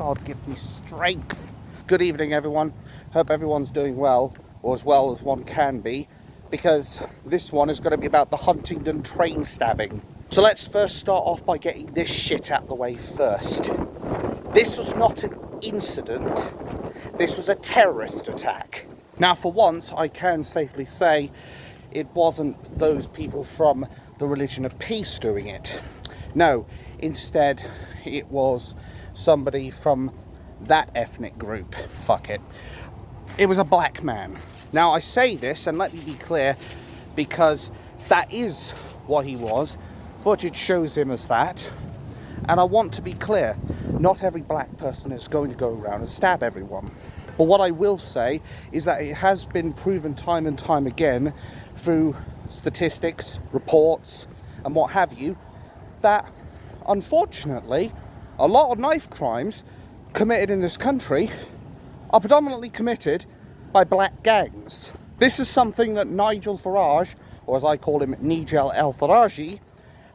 God, give me strength. Good evening, everyone. Hope everyone's doing well, or as well as one can be, because this one is going to be about the Huntingdon train stabbing. So let's first start off by getting this shit out of the way first. This was not an incident. This was a terrorist attack. Now, for once, I can safely say it wasn't those people from the religion of peace doing it. No, instead, it was somebody from that ethnic group. Fuck it. It was a black man. Now, I say this, and let me be clear, because that is what he was. Footage shows him as that. And I want to be clear, not every black person is going to go around and stab everyone. But what I will say is that it has been proven time and time again through statistics, reports, and what have you, that unfortunately a lot of knife crimes committed in this country are predominantly committed by black gangs. This is something that Nigel Farage, or as I call him, Nigel El Faraji,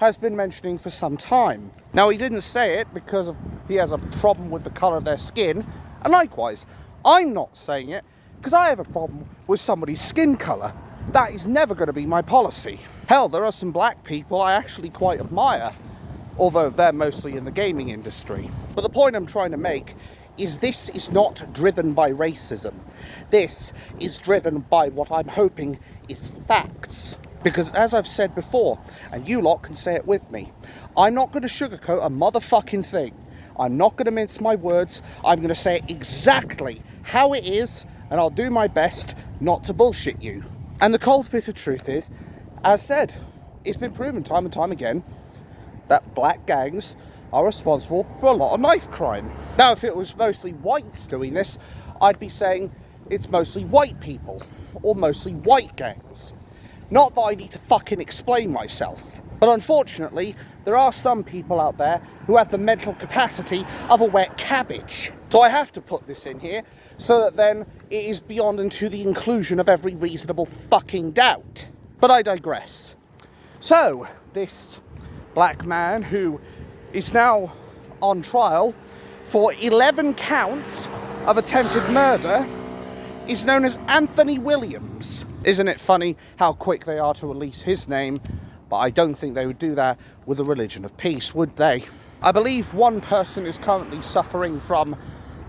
has been mentioning for some time. Now, he didn't say it because he has a problem with the colour of their skin, and likewise, I'm not saying it because I have a problem with somebody's skin colour. That is never going to be my policy. Hell, there are some black people I actually quite admire, although they're mostly in the gaming industry. But the point I'm trying to make is this is not driven by racism. This is driven by what I'm hoping is facts. Because as I've said before, and you lot can say it with me, I'm not going to sugarcoat a motherfucking thing. I'm not going to mince my words. I'm going to say it exactly how it is, and I'll do my best not to bullshit you. And the cold bitter truth is, as said, it's been proven time and time again that black gangs are responsible for a lot of knife crime. Now, if it was mostly whites doing this, I'd be saying it's mostly white people, or mostly white gangs. Not that I need to fucking explain myself. But unfortunately, there are some people out there who have the mental capacity of a wet cabbage. So I have to put this in here, so that then it is beyond and to the inclusion of every reasonable fucking doubt. But I digress. So, this black man who is now on trial for 11 counts of attempted murder is known as Anthony Williams. Isn't it funny how quick they are to release his name? But I don't think they would do that with the religion of peace, would they? I believe one person is currently suffering from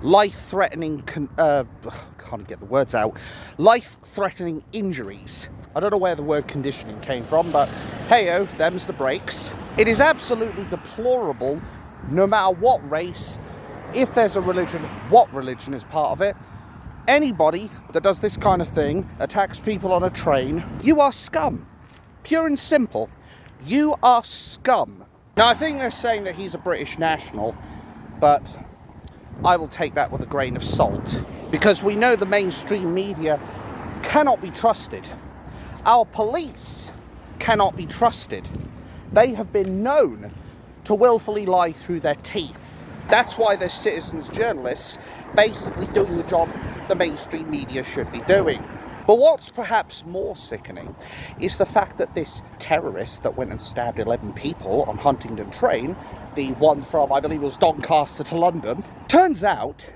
life-threatening, can't get the words out, life-threatening injuries. I don't know where the word conditioning came from, but hey-oh, them's the breaks. It is absolutely deplorable, no matter what race, if there's a religion, what religion is part of it. Anybody that does this kind of thing, attacks people on a train, you are scum. Pure and simple. You are scum. Now, I think they're saying that he's a British national, but I will take that with a grain of salt, because we know the mainstream media cannot be trusted. Our police cannot be trusted. They have been known to willfully lie through their teeth. That's why they're citizens journalists, basically doing the job the mainstream media should be doing. But what's perhaps more sickening is the fact that this terrorist that went and stabbed 11 people on Huntingdon train, the one from, I believe it was Doncaster to London, turns out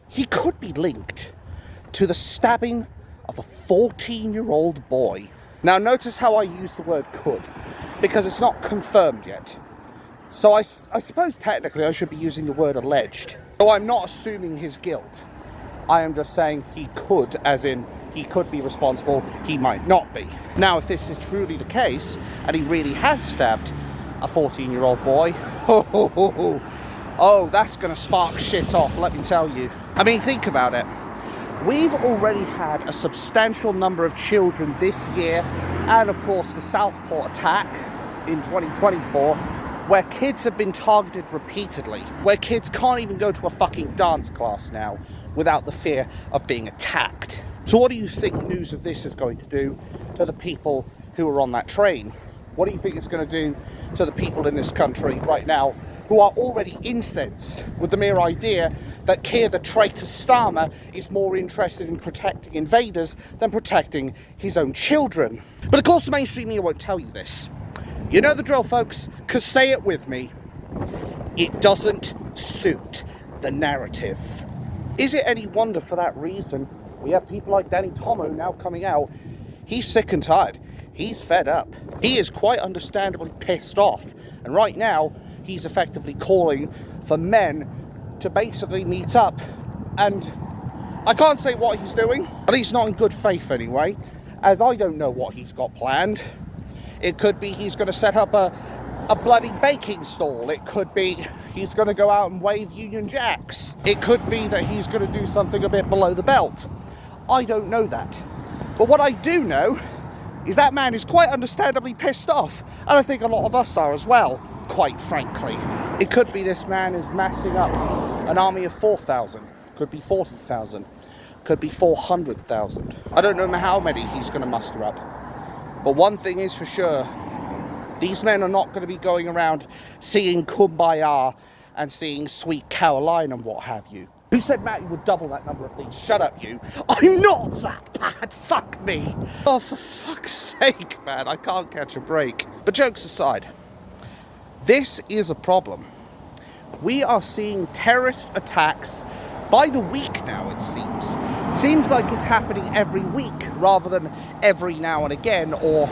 he could be linked to the stabbing of a 14-year-old boy. Now, notice how I use the word could, because it's not confirmed yet. So I suppose technically I should be using the word alleged. So I'm not assuming his guilt. I am just saying he could, as in he could be responsible, he might not be. Now, if this is truly the case, and he really has stabbed a 14-year-old boy, oh, that's going to spark shit off, let me tell you. I mean, think about it. We've already had a substantial number of children this year, and of course the Southport attack in 2024, where kids have been targeted repeatedly, where kids can't even go to a fucking dance class now without the fear of being attacked. So what do you think news of this is going to do to the people who are on that train? What do you think it's going to do to the people in this country right now who are already incensed with the mere idea that Keir the traitor Starmer is more interested in protecting invaders than protecting his own children? But of course the mainstream media won't tell you this. You know the drill, folks, because say it with me. It doesn't suit the narrative. Is it any wonder for that reason we have people like Danny Tomo now coming out? He's sick and tired. He's fed up. He is quite understandably pissed off. And right now, he's effectively calling for men to basically meet up. And I can't say what he's doing, at least not in good faith anyway, as I don't know what he's got planned. It could be he's going to set up a bloody baking stall. It could be he's going to go out and wave Union Jacks. It could be that he's going to do something a bit below the belt. I don't know that. But what I do know is that man is quite understandably pissed off. And I think a lot of us are as well, quite frankly. It could be this man is massing up an army of 4,000. Could be 40,000. Could be 400,000. I don't know how many he's going to muster up. But one thing is for sure. These men are not going to be going around singing Kumbaya and singing Sweet Caroline and what have you. Who said Matty would double that number of things? Shut up, you. I'm not that bad. Fuck me. Oh, for fuck's sake, man. I can't catch a break. But jokes aside, this is a problem. We are seeing terrorist attacks by the week now, it seems. Seems like it's happening every week rather than every now and again or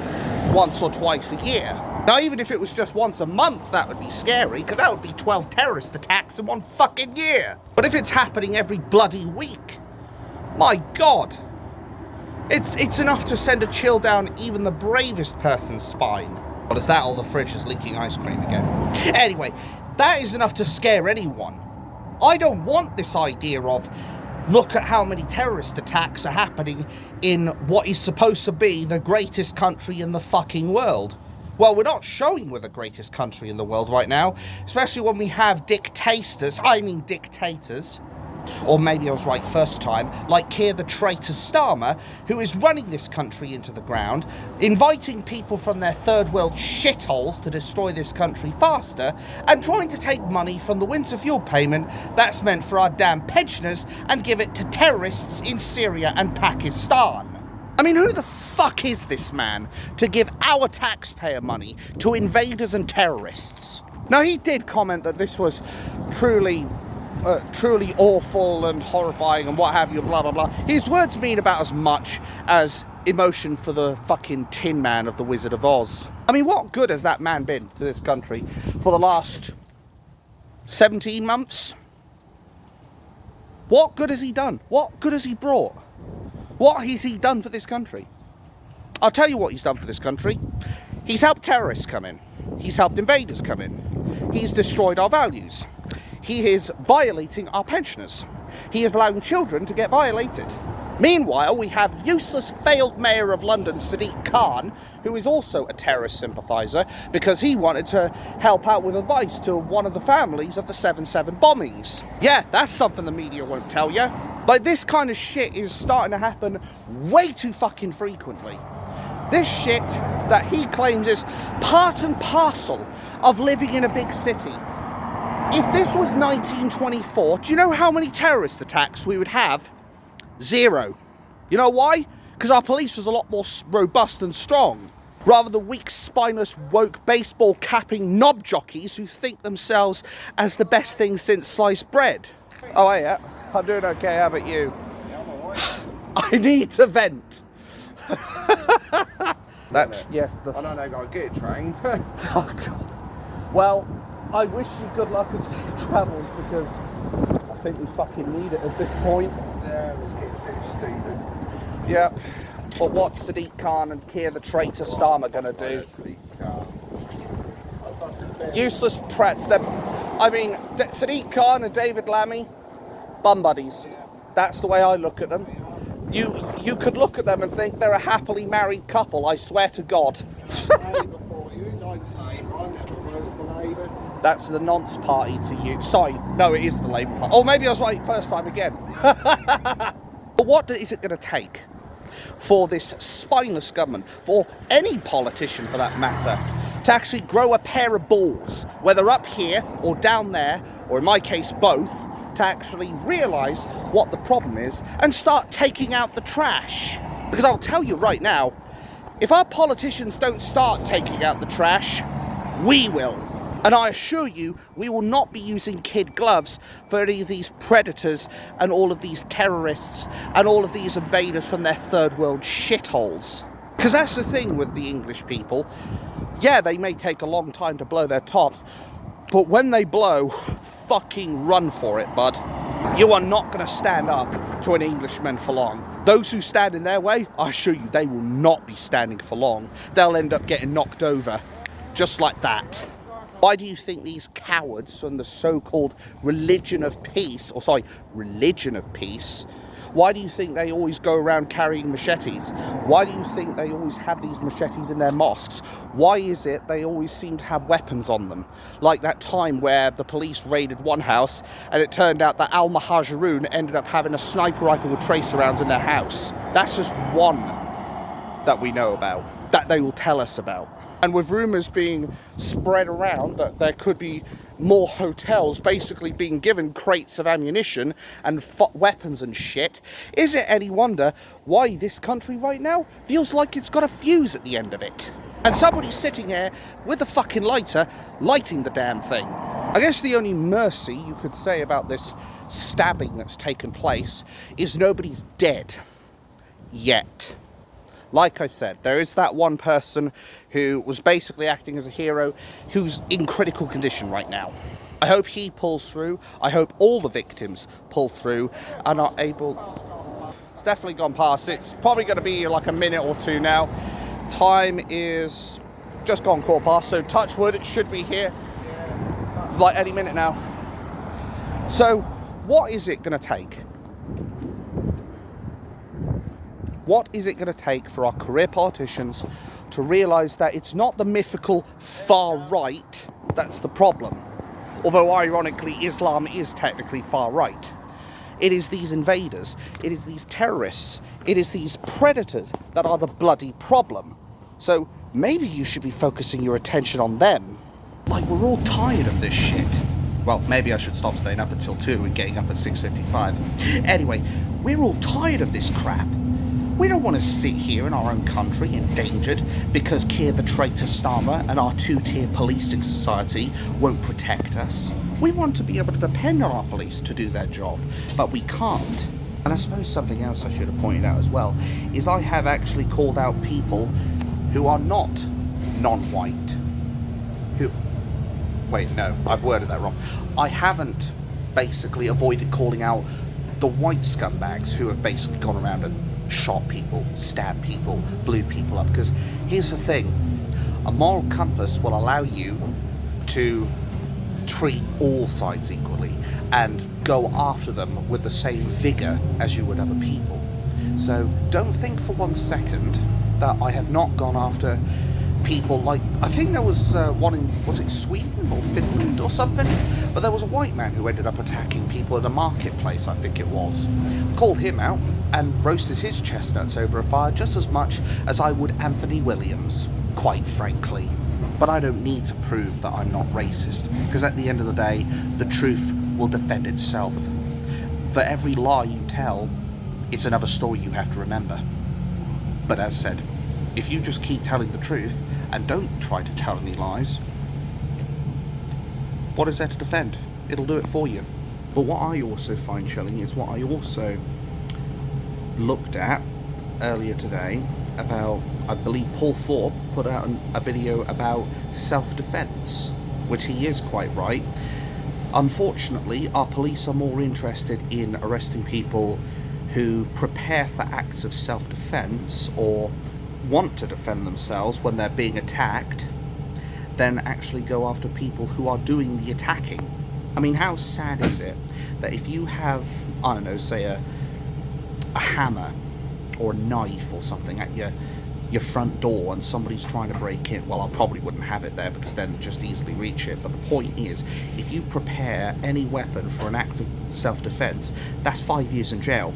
once or twice a year. Now, even if it was just once a month, that would be scary, because that would be 12 terrorist attacks in one fucking year. But if it's happening every bloody week, my God, it's enough to send a chill down even the bravest person's spine. What is that? All the fridge is leaking ice cream again. Anyway, that is enough to scare anyone. I don't want this idea of, look at how many terrorist attacks are happening in what is supposed to be the greatest country in the fucking world. Well, we're not showing we're the greatest country in the world right now, especially when we have dictators, or maybe I was right first time, like Keir the traitor Starmer, who is running this country into the ground, inviting people from their third world shitholes to destroy this country faster, and trying to take money from the winter fuel payment that's meant for our damn pensioners and give it to terrorists in Syria and Pakistan. I mean, who the fuck is this man to give our taxpayer money to invaders and terrorists? Now, he did comment that this was truly awful and horrifying and what have you, blah, blah, blah. His words mean about as much as emotion for the fucking Tin Man of The Wizard of Oz. I mean, what good has that man been to this country for the last 17 months? What good has he done? What good has he brought? What has he done for this country? I'll tell you what he's done for this country. He's helped terrorists come in. He's helped invaders come in. He's destroyed our values. He is violating our pensioners. He is allowing children to get violated. Meanwhile, we have useless failed mayor of London, Sadiq Khan, who is also a terrorist sympathiser because he wanted to help out with advice to one of the families of the 7/7 bombings. Yeah, that's something the media won't tell you. Like, this kind of shit is starting to happen way too fucking frequently. This shit that he claims is part and parcel of living in a big city. If this was 1924, do you know how many terrorist attacks we would have? 0. You know why? Because our police was a lot more robust and strong, rather than weak, spineless, woke, baseball-capping knob jockeys who think themselves as the best thing since sliced bread. Oh, yeah, I'm doing okay. How about you? Yeah, I'm all right. I need to vent. That's, yes. I know they got to get a train. Oh, God. Well, I wish you good luck and safe travels, because I think we fucking need it at this point. Yeah, it's getting too stupid. Yep. But what's Sadiq Khan and Keir the traitor Starmer going to do? Useless prats. I mean, Sadiq Khan and David Lammy, bum buddies. That's the way I look at them. You could look at them and think they're a happily married couple, I swear to God. That's the nonce party to you. Sorry, no, it is the Labour Party. Oh, maybe I was right first time again. But what is it going to take for this spineless government, for any politician for that matter, to actually grow a pair of balls, whether up here or down there, or in my case both, to actually realise what the problem is and start taking out the trash? Because I'll tell you right now, if our politicians don't start taking out the trash, we will. And I assure you, we will not be using kid gloves for any of these predators and all of these terrorists and all of these invaders from their third world shitholes. Because that's the thing with the English people. Yeah, they may take a long time to blow their tops, but when they blow, fucking run for it, bud. You are not going to stand up to an Englishman for long. Those who stand in their way, I assure you, they will not be standing for long. They'll end up getting knocked over, just like that. Why do you think these cowards from the so-called religion of peace, why do you think they always go around carrying machetes? Why do you think they always have these machetes in their mosques? Why is it they always seem to have weapons on them? Like that time where the police raided one house and it turned out that Al-Muhajirun ended up having a sniper rifle with tracer rounds in their house. That's just one that we know about, that they will tell us about. And with rumours being spread around that there could be more hotels basically being given crates of ammunition and weapons and shit, is it any wonder why this country right now feels like it's got a fuse at the end of it? And somebody's sitting here with a fucking lighter, lighting the damn thing. I guess the only mercy you could say about this stabbing that's taken place is nobody's dead. Yet. Like I said, there is that one person who was basically acting as a hero who's in critical condition right now. I hope he pulls through. I hope all the victims pull through and are able... It's definitely gone past. It's probably going to be like a minute or two now. Time is just gone quarter past, so touch wood, it should be here like any minute now. So what is it going to take? What is it going to take for our career politicians to realise that it's not the mythical far right that's the problem? Although ironically Islam is technically far right. It is these invaders, it is these terrorists, it is these predators that are the bloody problem. So maybe you should be focusing your attention on them. Like, we're all tired of this shit. Well, maybe I should stop staying up until 2 and getting up at 6:55. Anyway, we're all tired of this crap. We don't want to sit here in our own country endangered because Keir the traitor Starmer and our two-tier policing society won't protect us. We want to be able to depend on our police to do their job, but we can't. And I suppose something else I should have pointed out as well is I have actually called out people who are not non-white. Wait, no, I've worded that wrong. I haven't basically avoided calling out the white scumbags who have basically gone around and shot people, stabbed people, blew people up. Because here's the thing, a moral compass will allow you to treat all sides equally and go after them with the same vigour as you would other people. So don't think for 1 second that I have not gone after people like, I think there was one in, was it Sweden or Finland or something? But there was a white man who ended up attacking people in a marketplace, I think it was. Called him out and roasted his chestnuts over a fire just as much as I would Anthony Williams, quite frankly. But I don't need to prove that I'm not racist, because at the end of the day, the truth will defend itself. For every lie you tell, it's another story you have to remember. But as said, if you just keep telling the truth and don't try to tell any lies, what is there to defend? It'll do it for you. But what I also find chilling is what I also looked at earlier today about, I believe Paul Thorpe put out a video about self-defense, which he is quite right. Unfortunately, our police are more interested in arresting people who prepare for acts of self-defense or want to defend themselves when they're being attacked than actually go after people who are doing the attacking. I mean, how sad is it that if you have, I don't know, say a hammer or a knife or something at your front door and somebody's trying to break in, well, I probably wouldn't have it there because then just easily reach it, but the point is, if you prepare any weapon for an act of self-defense, that's 5 years in jail,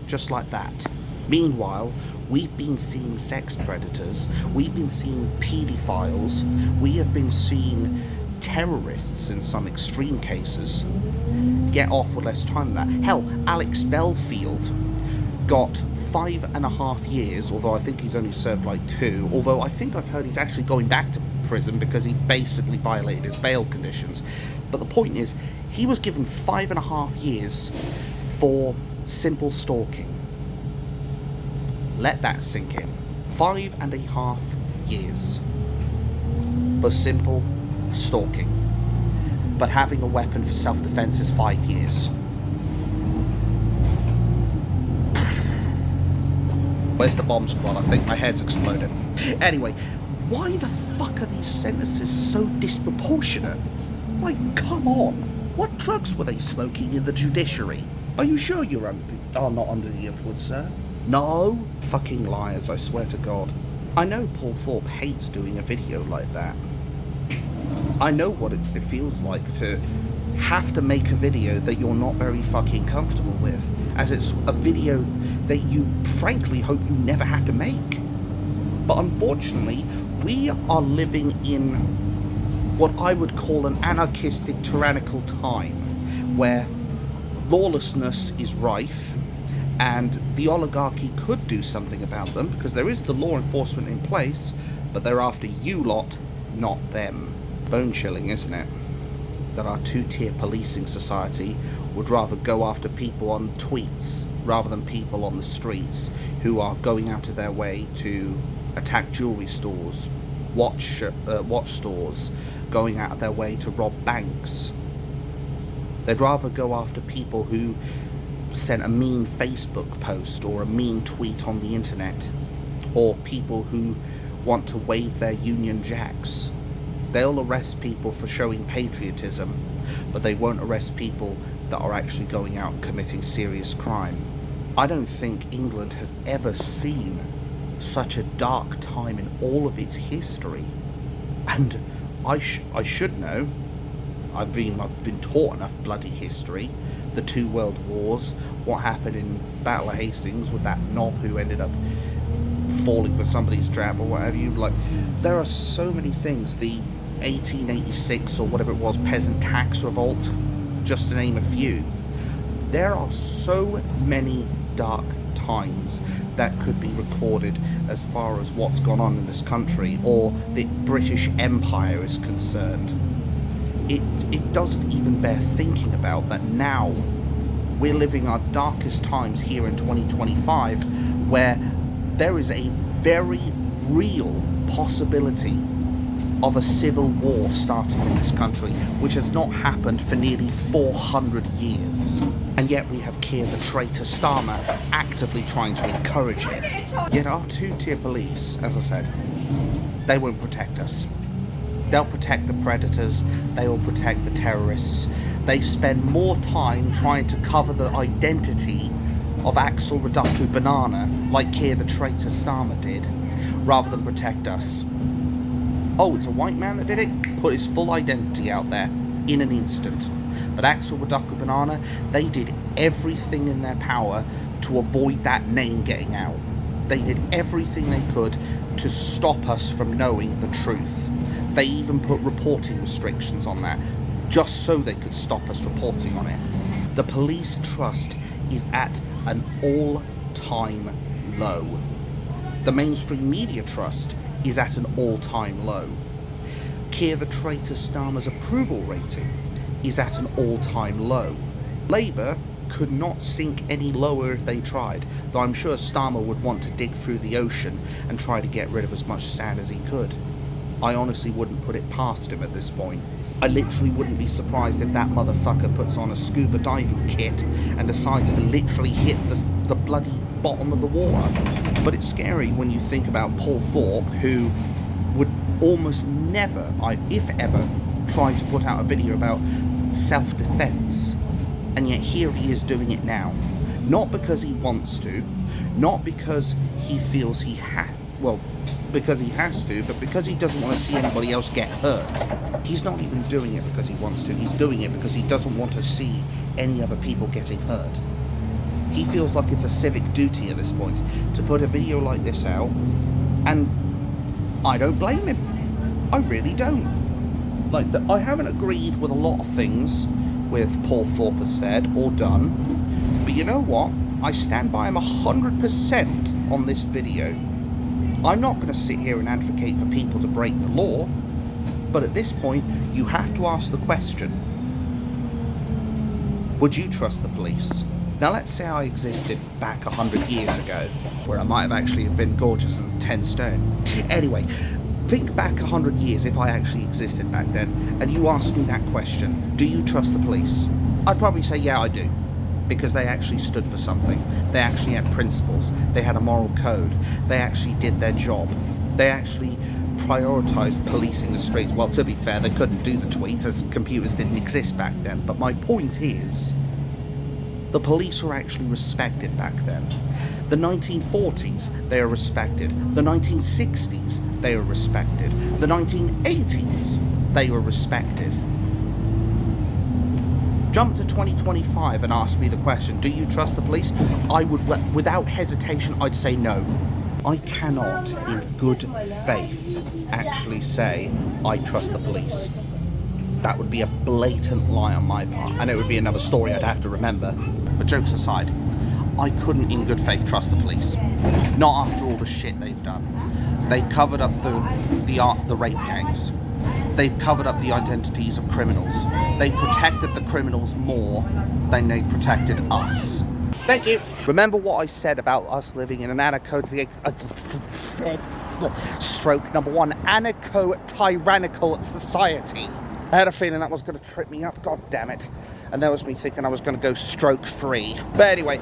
just like that. Meanwhile, we've been seeing sex predators, we've been seeing paedophiles, we have been seeing terrorists in some extreme cases get off with less time than that. Hell, Alex Belfield got 5.5 years, although I think he's only served like 2, although I think I've heard he's actually going back to prison because he basically violated his bail conditions. But the point is, he was given 5.5 years for simple stalking. Let that sink in. 5.5 years for simple stalking. But having a weapon for self-defense is 5 years. Where's the bomb squad? I think my head's exploded. Anyway, why the fuck are these sentences so disproportionate? Like, come on. What drugs were they smoking in the judiciary? Are you sure you're not under the influence, sir? No? Fucking liars, I swear to God. I know Paul Thorpe hates doing a video like that. I know what it feels like to have to make a video that you're not very fucking comfortable with, as it's a video that you frankly hope you never have to make. But unfortunately, we are living in what I would call an anarchistic, tyrannical time, where lawlessness is rife, and the oligarchy could do something about them, because there is the law enforcement in place, but they're after you lot, not them. Bone chilling, isn't it? That our two-tier policing society would rather go after people on tweets rather than people on the streets who are going out of their way to attack jewelry stores, watch stores, going out of their way to rob banks. They'd rather go after people who sent a mean Facebook post or a mean tweet on the internet, or people who want to wave their Union Jacks. They'll arrest people for showing patriotism, but they won't arrest people that are actually going out and committing serious crime. I don't think England has ever seen such a dark time in all of its history. And I should know. I've been taught enough bloody history. The 2 world wars, what happened in Battle of Hastings with that knob who ended up falling for somebody's trap or whatever. There are so many things. The 1886 or whatever it was, peasant tax revolt, just to name a few. There are so many dark times that could be recorded as far as what's gone on in this country, or the British Empire is concerned. It doesn't even bear thinking about that now we're living our darkest times here in 2025, where there is a very real possibility of a civil war starting in this country, which has not happened for nearly 400 years. And yet we have Keir the traitor Starmer actively trying to encourage it. Yet our two-tier police, as I said, they won't protect us. They'll protect the predators, they will protect the terrorists. They spend more time trying to cover the identity of Axel Reducto Banana, like Keir the traitor Starmer did, rather than protect us. Oh, it's a white man that did it? Put his full identity out there in an instant. But Axel Reducto Banana, they did everything in their power to avoid that name getting out. They did everything they could to stop us from knowing the truth. They even put reporting restrictions on that, just so they could stop us reporting on it. The police trust is at an all-time low. The mainstream media trust is at an all-time low. Keir the traitor Starmer's approval rating is at an all-time low. Labour could not sink any lower if they tried, though I'm sure Starmer would want to dig through the ocean and try to get rid of as much sand as he could. I honestly wouldn't put it past him at this point. I literally wouldn't be surprised if that motherfucker puts on a scuba diving kit and decides to literally hit the bloody bottom of the water. But it's scary when you think about Paul Thorpe, who would almost never, if ever, try to put out a video about self-defense. And yet here he is doing it now. Not because he wants to, not because he feels because he has to, but because he doesn't want to see anybody else get hurt. He's not even doing it because he wants to, he's doing it because he doesn't want to see any other people getting hurt. He feels like it's a civic duty at this point to put a video like this out, and I don't blame him. I really don't. I haven't agreed with a lot of things with Paul Thorpe has said or done, but you know what? I stand by him 100% on this video. I'm not going to sit here and advocate for people to break the law. But at this point, you have to ask the question, would you trust the police? Now let's say I existed back 100 years ago, where I might have actually been gorgeous and 10 stone. Anyway, think back 100 years if I actually existed back then, and you asked me that question, do you trust the police? I'd probably say, yeah, I do. Because they actually stood for something. They actually had principles. They had a moral code. They actually did their job. They actually prioritised policing the streets. Well, to be fair, they couldn't do the tweets as computers didn't exist back then. But my point is, the police were actually respected back then. The 1940s, they are respected. The 1960s, they are respected. The 1980s, they were respected. Jump to 2025 and ask me the question, do you trust the police? I would, without hesitation, I'd say no. I cannot, in good faith, actually say I trust the police. That would be a blatant lie on my part, and it would be another story I'd have to remember. But jokes aside, I couldn't in good faith trust the police. Not after all the shit they've done. They covered up the rape gangs. They've covered up the identities of criminals. They protected the criminals more than they protected us. Thank you. Remember what I said about us living in an stroke number one, anarcho-tyrannical society. I had a feeling that was going to trip me up, god damn it. And there was me thinking I was going to go stroke free. But anyway,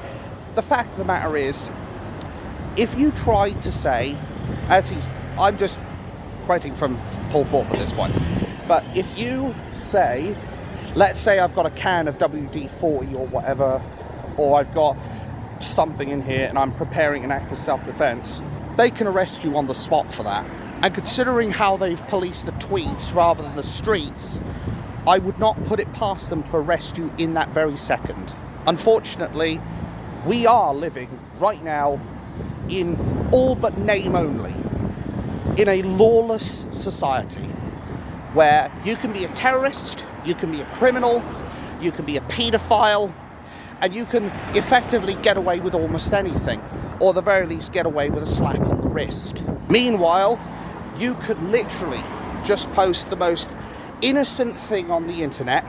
the fact of the matter is, if you try to say, I'm just quoting from Paul Thorpe at this point, but if you say, let's say I've got a can of WD-40 or whatever, or I've got something in here and I'm preparing an act of self-defense, they can arrest you on the spot for that. And considering how they've policed the tweets rather than the streets, I would not put it past them to arrest you in that very second. Unfortunately, we are living right now in all but name only, in a lawless society where you can be a terrorist, you can be a criminal, you can be a paedophile, and you can effectively get away with almost anything, or at the very least get away with a slap on the wrist. Meanwhile, you could literally just post the most innocent thing on the internet.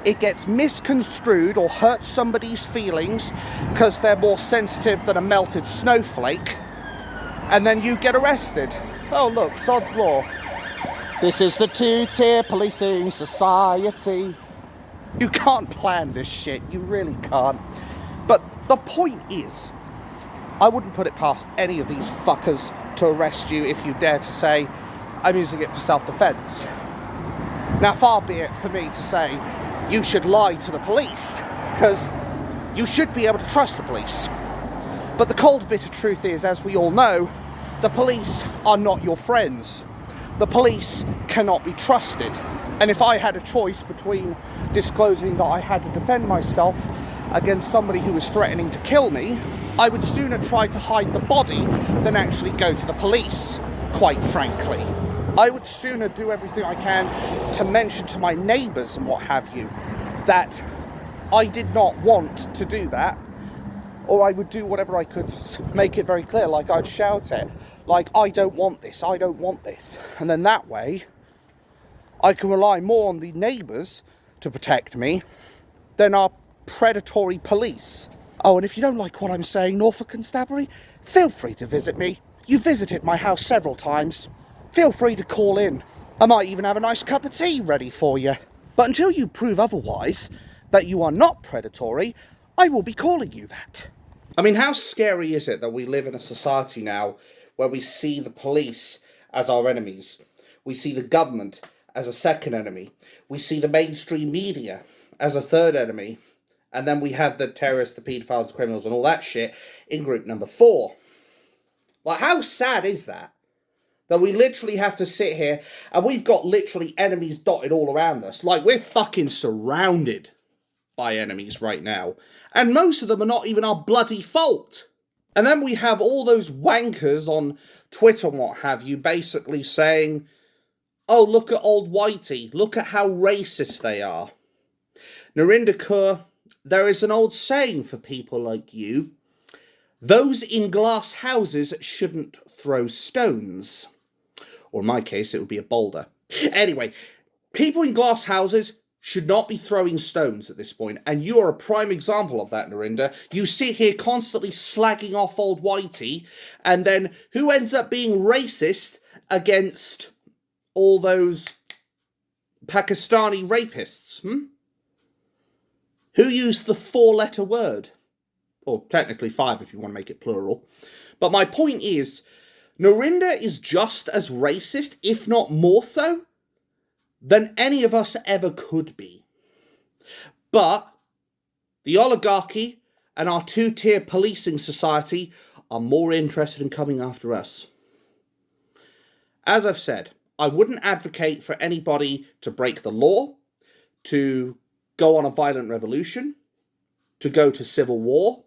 It gets misconstrued or hurts somebody's feelings because they're more sensitive than a melted snowflake, and then you get arrested. Oh look, sod's law. This is the two-tier policing society. You can't plan this shit, you really can't. But the point is, I wouldn't put it past any of these fuckers to arrest you if you dare to say, I'm using it for self-defense. Now, far be it for me to say you should lie to the police, because you should be able to trust the police. But the cold bitter truth is, as we all know, the police are not your friends. The police cannot be trusted. And if I had a choice between disclosing that I had to defend myself against somebody who was threatening to kill me, I would sooner try to hide the body than actually go to the police, quite frankly. I would sooner do everything I can to mention to my neighbours and what have you that I did not want to do that, or I would do whatever I could to make it very clear, like I'd shout it, like, I don't want this, I don't want this. And then that way, I can rely more on the neighbours to protect me than our predatory police. Oh, and if you don't like what I'm saying, Norfolk Constabulary, feel free to visit me. You visited my house several times. Feel free to call in. I might even have a nice cup of tea ready for you. But until you prove otherwise, that you are not predatory, I will be calling you that. I mean, how scary is it that we live in a society now where we see the police as our enemies? We see the government as a second enemy. We see the mainstream media as a third enemy. And then we have the terrorists, the paedophiles, the criminals, and all that shit in group number 4. Like, how sad is that? That we literally have to sit here and we've got literally enemies dotted all around us. Like, we're fucking surrounded by enemies right now. And most of them are not even our bloody fault. And then we have all those wankers on Twitter and what have you basically saying, oh, look at old Whitey. Look at how racist they are. Narinder Kaur, there is an old saying for people like you. Those in glass houses shouldn't throw stones. Or in my case, it would be a boulder. Anyway, people in glass houses should not be throwing stones at this point, and you are a prime example of that, Narinda. You sit here constantly slagging off old Whitey, and then who ends up being racist against all those Pakistani rapists? Who used the 4-letter word? Or technically 5 if you want to make it plural. But my point is, Narinda is just as racist, if not more so, than any of us ever could be. But the oligarchy and our 2-tier policing society are more interested in coming after us. As I've said, I wouldn't advocate for anybody to break the law, to go on a violent revolution, to go to civil war,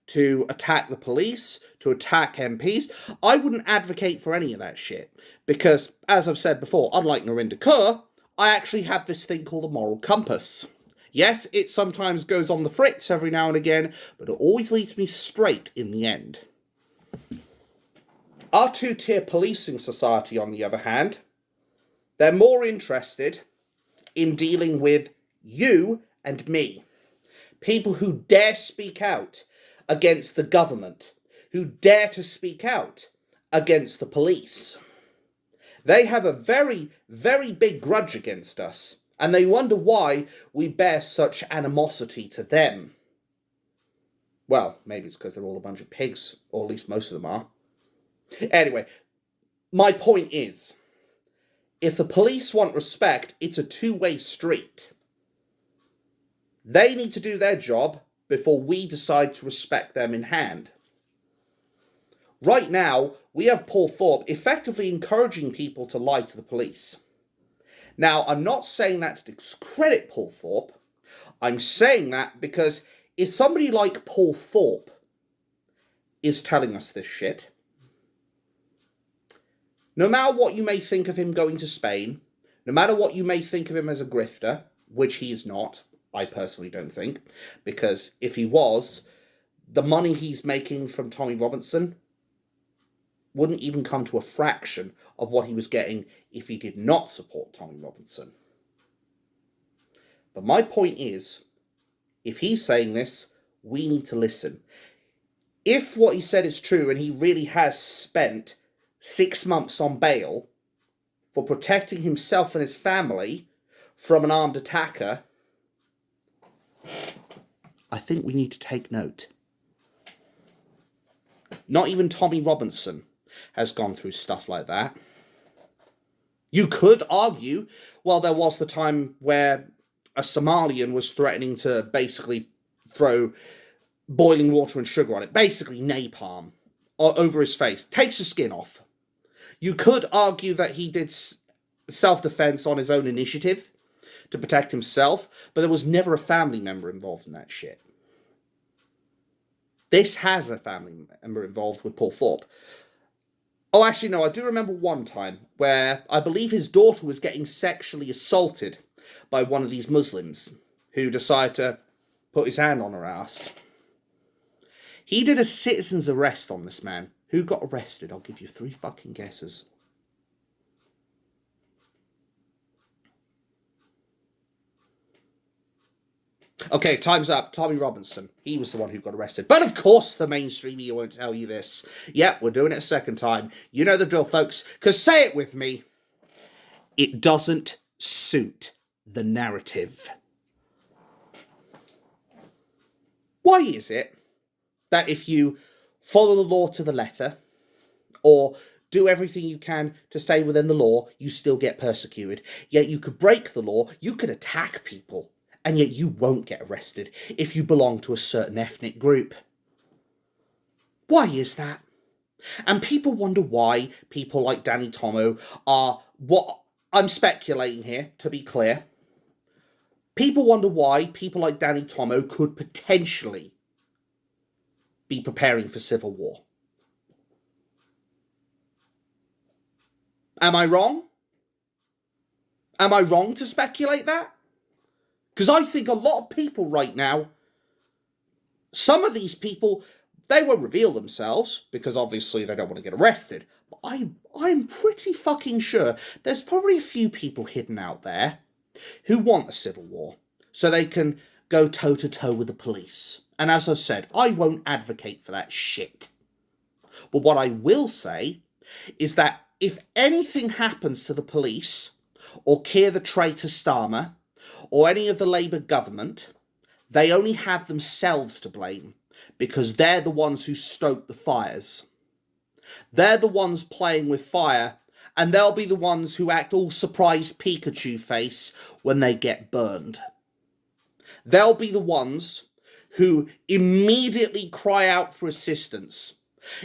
to attack the police, to attack MPs. I wouldn't advocate for any of that shit. Because, as I've said before, unlike Narinda Kaur, I actually have this thing called a moral compass. Yes, it sometimes goes on the fritz every now and again, but it always leads me straight in the end. Our 2-tier policing society, on the other hand, they're more interested in dealing with you and me. People who dare speak out against the government, who dare to speak out against the police. They have a very, very big grudge against us, and they wonder why we bear such animosity to them. Well, maybe it's because they're all a bunch of pigs, or at least most of them are. Anyway, my point is, if the police want respect, it's a 2-way street. They need to do their job before we decide to respect them in hand. Right now, we have Paul Thorpe effectively encouraging people to lie to the police. Now, I'm not saying that to discredit Paul Thorpe. I'm saying that because if somebody like Paul Thorpe is telling us this shit, no matter what you may think of him going to Spain, no matter what you may think of him as a grifter, which he is not, I personally don't think, because if he was, the money he's making from Tommy Robinson wouldn't even come to a fraction of what he was getting if he did not support Tommy Robinson. But my point is, if he's saying this, we need to listen. If what he said is true and he really has spent 6 months on bail for protecting himself and his family from an armed attacker, I think we need to take note. Not even Tommy Robinson has gone through stuff like that. You could argue, well, there was the time where a Somalian was threatening to basically throw boiling water and sugar on it, basically napalm, over his face, takes the skin off. You could argue that he did self-defense on his own initiative to protect himself, but there was never a family member involved in that shit. This has a family member involved with Paul Thorpe. Oh, actually, no, I do remember one time where I believe his daughter was getting sexually assaulted by one of these Muslims who decided to put his hand on her ass. He did a citizen's arrest on this man. Who got arrested? I'll give you 3 fucking guesses. Okay, time's up. Tommy Robinson. He was the one who got arrested. But of course the mainstream media won't tell you this. Yep, we're doing it a second time. You know the drill, folks. Because say it with me. It doesn't suit the narrative. Why is it that if you follow the law to the letter, or do everything you can to stay within the law, you still get persecuted? Yet you could break the law, you could attack people, and yet you won't get arrested if you belong to a certain ethnic group. Why is that? And people wonder why people like Danny Tomo are, what I'm speculating here, to be clear. People wonder why people like Danny Tomo could potentially be preparing for civil war. Am I wrong? Am I wrong to speculate that? Because I think a lot of people right now, some of these people They won't reveal themselves, because obviously they don't want to get arrested. But I'm pretty fucking sure there's probably a few people hidden out there who want a civil war, so they can go toe-to-toe with the police. And as I said, I won't advocate for that shit. But what I will say is that if anything happens to the police, or Keir the traitor Starmer, or any of the Labour government, they only have themselves to blame, because they're the ones who stoked the fires. They're the ones playing with fire, and they'll be the ones who act all surprised Pikachu face when they get burned. They'll be the ones who immediately cry out for assistance,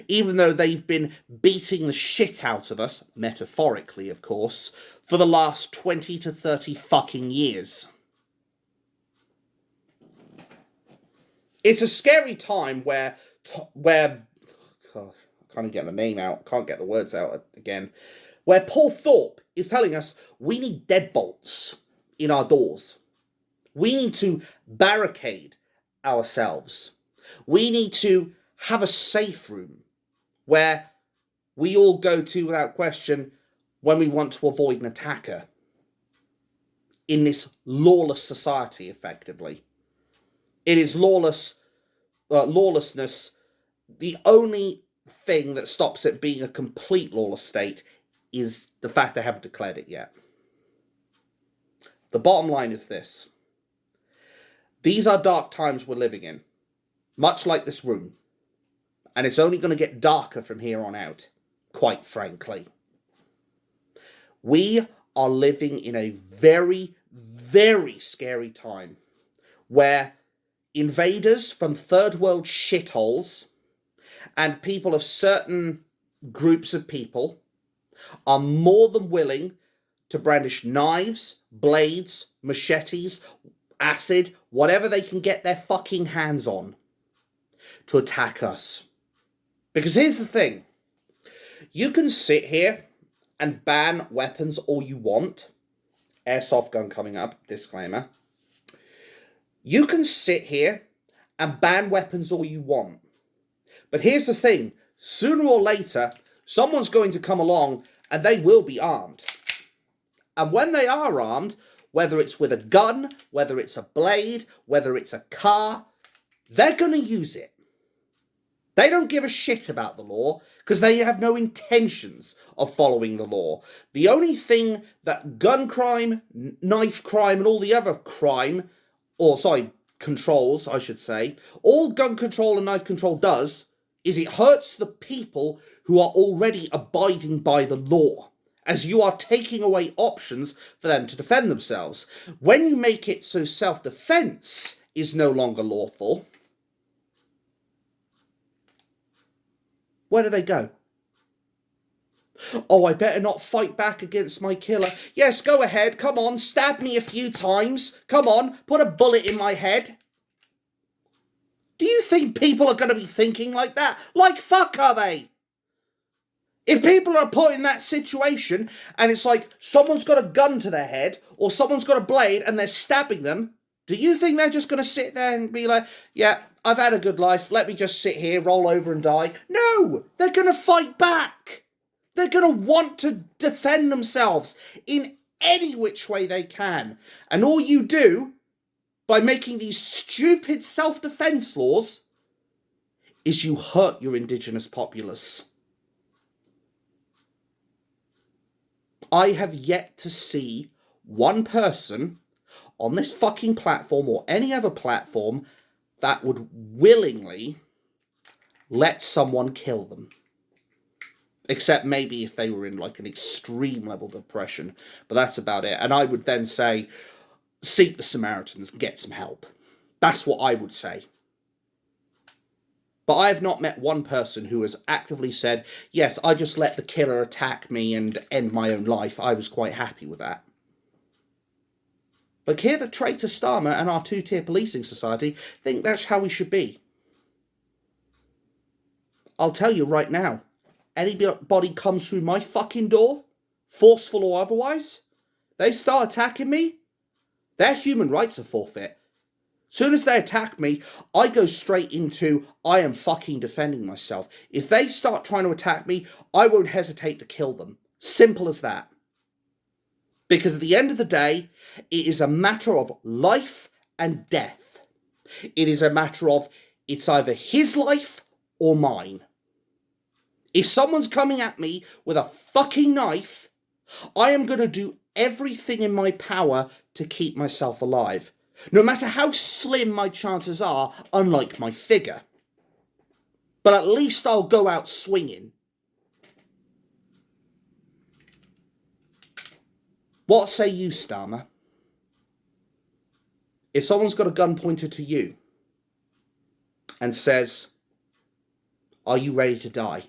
even though they've been beating the shit out of us, metaphorically of course, for the last 20 to 30 fucking years. It's a scary time where God, I can't get the name out, can't get the words out again, where Paul Thorpe is telling us we need deadbolts in our doors. We need to barricade ourselves. We need to have a safe room where we all go to without question when we want to avoid an attacker in this lawless society, effectively. It is lawlessness. The only thing that stops it being a complete lawless state is the fact they haven't declared it yet. The bottom line is this. These are dark times we're living in, much like this room. And it's only going to get darker from here on out, quite frankly. We are living in a very, very scary time where invaders from third world shitholes and people of certain groups of people are more than willing to brandish knives, blades, machetes, acid, whatever they can get their fucking hands on to attack us. Because here's the thing. You can sit here and ban weapons all you want. Airsoft gun coming up, disclaimer. You can sit here and ban weapons all you want. But here's the thing. Sooner or later, someone's going to come along and they will be armed. And when they are armed, whether it's with a gun, whether it's a blade, whether it's a car, they're going to use it. They don't give a shit about the law because they have no intentions of following the law. The only thing that gun crime, knife crime, and all the other crime, controls, I should say, all gun control and knife control does is it hurts the people who are already abiding by the law, as you are taking away options for them to defend themselves. When you make it so self-defense is no longer lawful, where do they go? Oh, I better not fight back against my killer. Yes, go ahead. Come on, stab me a few times. Come on, put a bullet in my head. Do you think people are going to be thinking like that? Like fuck are they? If people are put in that situation and it's like someone's got a gun to their head or someone's got a blade and they're stabbing them, do you think they're just going to sit there and be like, yeah, I've had a good life, let me just sit here, roll over and die? No, they're going to fight back. They're going to want to defend themselves in any which way they can. And all you do by making these stupid self-defense laws is you hurt your indigenous populace. I have yet to see one person on this fucking platform or any other platform that would willingly let someone kill them. Except maybe if they were in like an extreme level depression. But that's about it. And I would then say, seek the Samaritans, get some help. That's what I would say. But I have not met one person who has actively said, yes, I just let the killer attack me and end my own life. I was quite happy with that. But here the traitor Starmer and our two-tier policing society think that's how we should be. I'll tell you right now, anybody comes through my fucking door, forceful or otherwise, they start attacking me, their human rights are forfeit. Soon as they attack me, I go straight into, I am fucking defending myself. If they start trying to attack me, I won't hesitate to kill them. Simple as that. Because at the end of the day, it is a matter of life and death. It is a matter of, it's either his life or mine. If someone's coming at me with a fucking knife, I am going to do everything in my power to keep myself alive. No matter how slim my chances are, unlike my figure. But at least I'll go out swinging. What say you, Starmer? If someone's got a gun pointed to you and says, are you ready to die?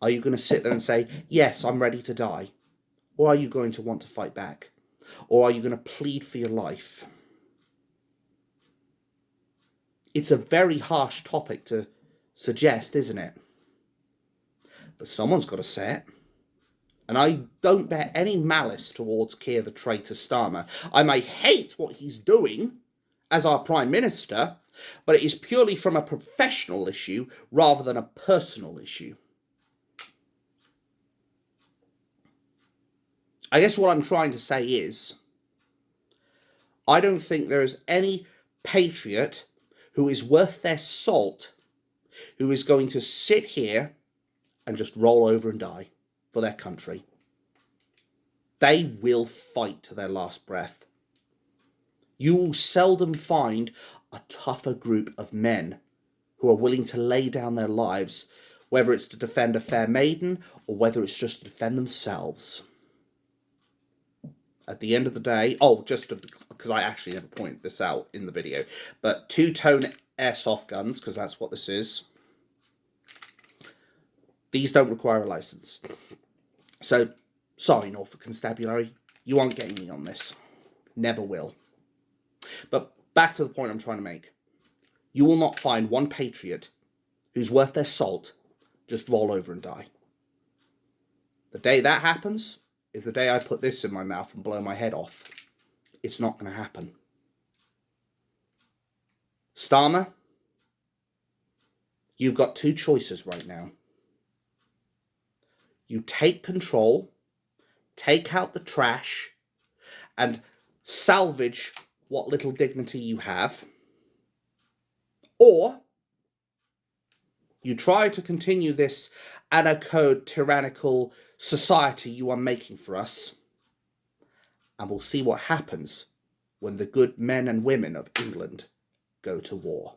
Are you going to sit there and say, yes, I'm ready to die? Or are you going to want to fight back? Or are you going to plead for your life? It's a very harsh topic to suggest, isn't it? But someone's got to say it. And I don't bear any malice towards Keir the traitor Starmer. I may hate what he's doing as our Prime Minister, but it is purely from a professional issue rather than a personal issue. I guess what I'm trying to say is, I don't think there is any patriot who is worth their salt who is going to sit here and just roll over and die for their country. They will fight to their last breath. You will seldom find a tougher group of men who are willing to lay down their lives, whether it's to defend a fair maiden or whether it's just to defend themselves. At the end of the day, because I actually never pointed this out in the video, but two-tone airsoft guns, because that's what this is, these don't require a license. So, sorry, Norfolk Constabulary, you aren't getting me on this. Never will. But back to the point I'm trying to make. You will not find one patriot who's worth their salt just roll over and die. The day that happens is the day I put this in my mouth and blow my head off. It's not going to happen. Starmer, you've got two choices right now. You take control, take out the trash, and salvage what little dignity you have. Or you try to continue this anarcho tyrannical society you are making for us, and we'll see what happens when the good men and women of England go to war.